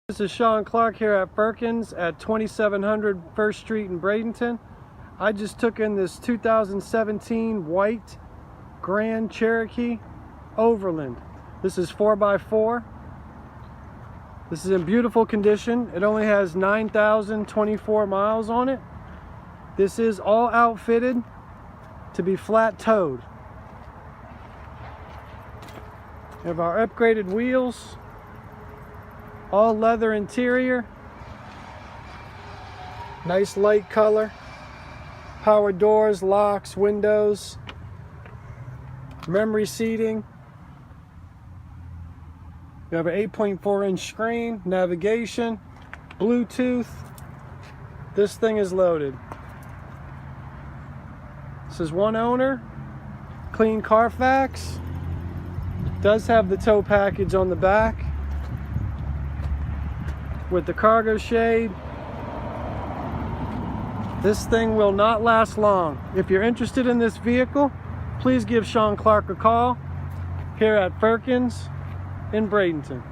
This is Shawn Clarke here at Firkins at 2700 First Street in Bradenton. I just took in this 2017 white Grand Cherokee Overland. This is 4x4. This is in beautiful condition. It only has 9,024 miles on it. This is all outfitted to be flat towed. We have our upgraded wheels. All leather interior, nice light color, power doors, locks, windows, memory seating. You have an 8.4-inch screen, navigation, Bluetooth. This thing is loaded. This is one owner, clean Carfax. Does have the tow package on the back with the cargo shade. This thing will not last long. If you're interested in this vehicle, please give Shawn Clarke a call here at Firkins in Bradenton.